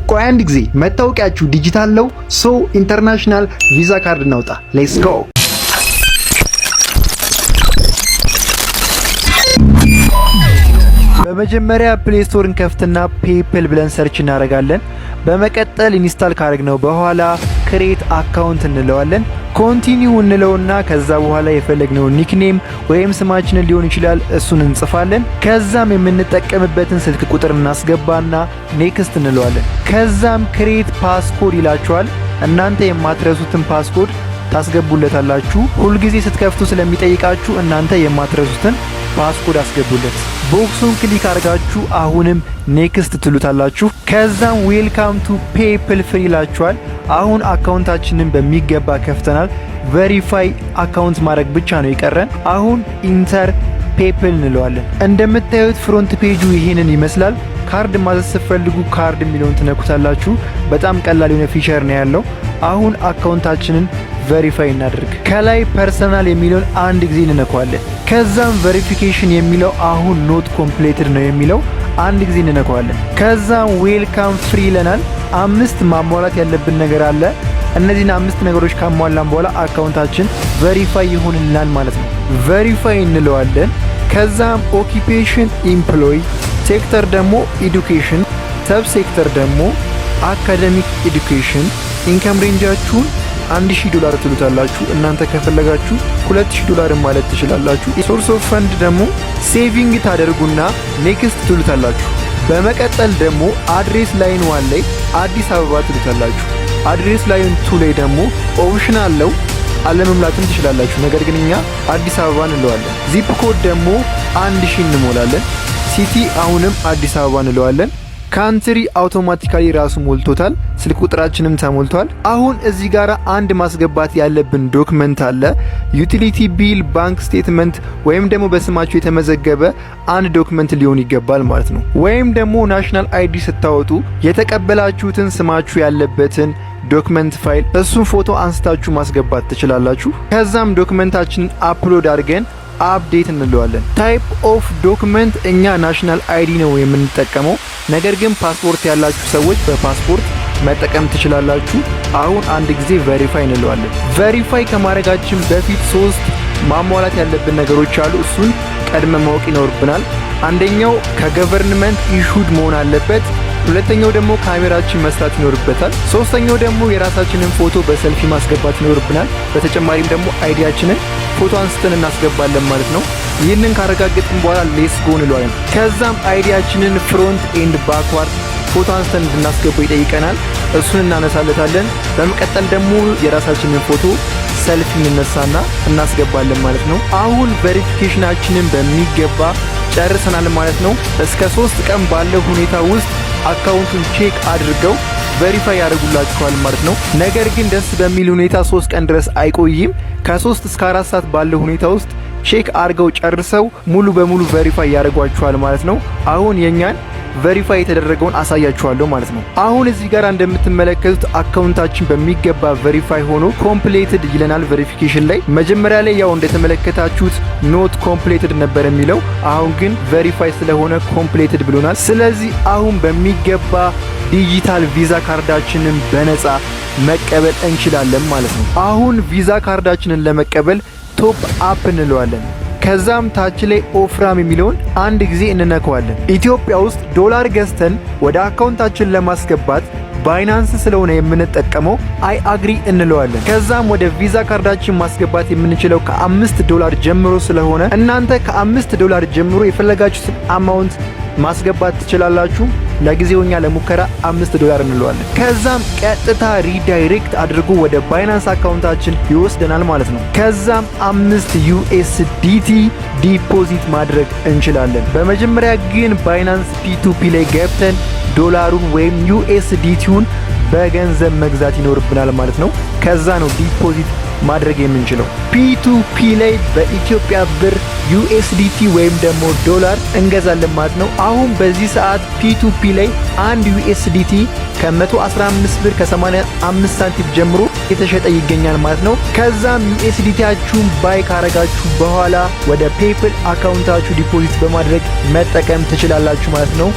ቆይ አንድ ጊዜ መታወቂያችሁ ዲጂታል ነው? ሶ ኢንተርናሽናል ቪዛ ካርድ እናውጣ። ሌትስ ጎ። በመጀመሪያ ፕሌይ ስቶርን ከፍትና ፔፕል ብለን ሰርች እናደርጋለን። በመቀጠል ኢንስታል ካደረግነው በኋላ ክሬት አካውንት እንለዋለን። ኮንቲኒው እንለውና ከዛ በኋላ የፈለግነው ኒክኔም ወይም ስማችንን ሊሆን ይችላል እሱን እንጽፋለን። ከዛም የምንጠቀምበትን ስልክ ቁጥር እናስገባና ኔክስት እንለዋለን። ከዛም ክሬት ፓስኮድ ይላችኋል። እናንተ የማትረሱትን ፓስኮድ ታስገቡለታላችሁ። ሁልጊዜ ስትከፍቱ ስለሚጠይቃችሁ እናንተ የማትረሱትን ፓስኮድ አስገቡለት። ቦክሱን ክሊክ አድርጋችሁ አሁንም ኔክስት ትሉታላችሁ። ከዛም ዌልካም ቱ ፔፕል ፍሪ ይላችኋል። አሁን አካውንታችንን በሚገባ ከፍተናል። ቬሪፋይ አካውንት ማድረግ ብቻ ነው የቀረን። አሁን ኢንተር ፔፕል እንለዋለን። እንደምታዩት ፍሮንት ፔጁ ይሄንን ይመስላል። ካርድ ማዘዝ ስትፈልጉ ካርድ የሚለውን ትነኩታላችሁ። በጣም ቀላል የሆነ ፊቸር ነው ያለው። አሁን አካውንታችንን ቬሪፋይ እናድርግ። ከላይ ፐርሰናል የሚለውን አንድ ጊዜ እንነካዋለን። ከዛም ቬሪፊኬሽን የሚለው አሁን ኖት ኮምፕሌትድ ነው የሚለው አንድ ጊዜ እንነካዋለን። ከዛም ዌልካም ፍሪ ይለናል። 5 ማሟላት ያለብን ነገር አለ። እነዚህን 5 ነገሮች ካሟላን በኋላ አካውንታችን ቬሪፋይ ይሆንልናል ማለት ነው። ቬሪፋይ እንለዋለን። ከዛም ኦኪፔሽን ኢምፕሎይ፣ ሴክተር ደግሞ ኤዱኬሽን፣ ሰብ ሴክተር ደግሞ አካዳሚክ ኤዱኬሽን፣ ኢንካም ሬንጃችሁን $1000 ትሉታላችሁ። እናንተ ከፈለጋችሁ $2000 ማለት ትችላላችሁ። ሶርስ ኦፍ ፈንድ ደግሞ ሴቪንግ ታደርጉና ኔክስት ትሉታላችሁ። በመቀጠል ደግሞ አድሬስ ላይን 1 ላይ አዲስ አበባ ትሉታላችሁ። አድሬስ ላይን 2 ላይ ደግሞ ኦፕሽን አለው አለመምላትም ትችላላችሁ። ነገር ግን እኛ አዲስ አበባ እንለዋለን። ዚፕ ኮድ ደግሞ 1000 እንሞላለን። ሲቲ አሁንም አዲስ አበባ እንለዋለን። ካንትሪ አውቶማቲካሊ ራሱ ሞልቶታል። ስልክ ቁጥራችንም ተሞልቷል። አሁን እዚህ ጋር አንድ ማስገባት ያለብን ዶክመንት አለ። ዩቲሊቲ ቢል፣ ባንክ ስቴትመንት ወይም ደግሞ በስማችሁ የተመዘገበ አንድ ዶክመንት ሊሆን ይገባል ማለት ነው። ወይም ደግሞ ናሽናል አይዲ ስታወጡ የተቀበላችሁትን ስማችሁ ያለበትን ዶክመንት ፋይል እሱን ፎቶ አንስታችሁ ማስገባት ትችላላችሁ። ከዛም ዶክመንታችንን አፕሎድ አድርገን አፕዴት እንለዋለን። ታይፕ ኦፍ ዶክመንት እኛ ናሽናል አይዲ ነው የምንጠቀመው። ነገር ግን ፓስፖርት ያላችሁ ሰዎች በፓስፖርት መጠቀም ትችላላችሁ። አሁን አንድ ጊዜ ቬሪፋይ እንለዋለን። ቬሪፋይ ከማድረጋችን በፊት 3 ማሟላት ያለብን ነገሮች አሉ። እሱን ቀድመ ማወቅ ይኖርብናል። አንደኛው ከገቨርንመንት ኢሹድ መሆን አለበት። ሁለተኛው ደግሞ ካሜራችን መስራት ይኖርበታል። ሶስተኛው ደግሞ የራሳችንን ፎቶ በሰልፊ ማስገባት ይኖርብናል። በተጨማሪም ደግሞ አይዲያችንን ፎቶ አንስተን እናስገባለን ማለት ነው። ይህንን ካረጋገጥን በኋላ ሌስ ጎ እንለዋለን። ከዛም አይዲያችንን ፍሮንት ኤንድ ባክዋርድ ፎቶ አንስተን እንድናስገባው ይጠይቀናል። እሱን እናነሳለታለን። በመቀጠል ደግሞ የራሳችንን ፎቶ ሰልፊ እንነሳና እናስገባለን ማለት ነው። አሁን ቬሪፊኬሽናችንን በሚገባ ጨርሰናል ማለት ነው። እስከ 3 ቀን ባለው ሁኔታ ውስጥ አካውንቱን ቼክ አድርገው ቬሪፋይ ያደርጉላችኋል ማለት ነው። ነገር ግን ደስ በሚል ሁኔታ 3 ቀን ድረስ አይቆይም። ከ3 እስከ 4 ሰዓት ባለው ሁኔታ ውስጥ ቼክ አድርገው ጨርሰው ሙሉ በሙሉ ቬሪፋይ ያደርጓችኋል ማለት ነው። አሁን የኛን ቬሪፋይ የተደረገውን አሳያችኋለሁ ማለት ነው። አሁን እዚህ ጋር እንደምትመለከቱት አካውንታችን በሚገባ ቬሪፋይ ሆኖ ኮምፕሌትድ ይለናል። ቬሪፊኬሽን ላይ መጀመሪያ ላይ ያው እንደተመለከታችሁት ኖት ኮምፕሌትድ ነበር የሚለው፣ አሁን ግን ቬሪፋይ ስለሆነ ኮምፕሌትድ ብሎናል። ስለዚህ አሁን በሚገባ ዲጂታል ቪዛ ካርዳችንን በነፃ መቀበል እንችላለን ማለት ነው። አሁን ቪዛ ካርዳችንን ለመቀበል ቶፕ አፕ እንለዋለን። ከዛም ታች ላይ ኦፍራም የሚለውን አንድ ጊዜ እንነካዋለን። ኢትዮጵያ ውስጥ ዶላር ገዝተን ወደ አካውንታችን ለማስገባት ባይናንስ ስለሆነ የምንጠቀመው አይ አግሪ እንለዋለን። ከዛም ወደ ቪዛ ካርዳችን ማስገባት የምንችለው $5 ጀምሮ ስለሆነ እናንተ $5 ጀምሮ የፈለጋችሁትን አማውንት ማስገባት ትችላላችሁ። ለጊዜው እኛ ለሙከራ $5 እንለዋለን። ከዛም ቀጥታ ሪዳይሬክት አድርጎ ወደ ባይናንስ አካውንታችን ይወስደናል ማለት ነው። ከዛም $5 ዲፖዚት ማድረግ እንችላለን። በመጀመሪያ ግን ባይናንስ ፒ2ፒ ላይ ገብተን ዶላሩን ወይም USDTውን በገንዘብ መግዛት ይኖርብናል ማለት ነው። ከዛ ነው ዲፖዚት ማድረግ የምንችለው። ፒ2ፒ ላይ በኢትዮጵያ ብር USDT ወይም ደግሞ ዶላር እንገዛለን ማለት ነው። አሁን በዚህ ሰዓት ፒ2ፒ ላይ አንድ USDT ከ115 ብር ከ85 ሳንቲም ጀምሮ የተሸጠ ይገኛል ማለት ነው። ከዛም USDTያችሁን ባይ ካረጋችሁ በኋላ ወደ ፔፕል አካውንታችሁ ዲፖዚት በማድረግ መጠቀም ትችላላችሁ ማለት ነው።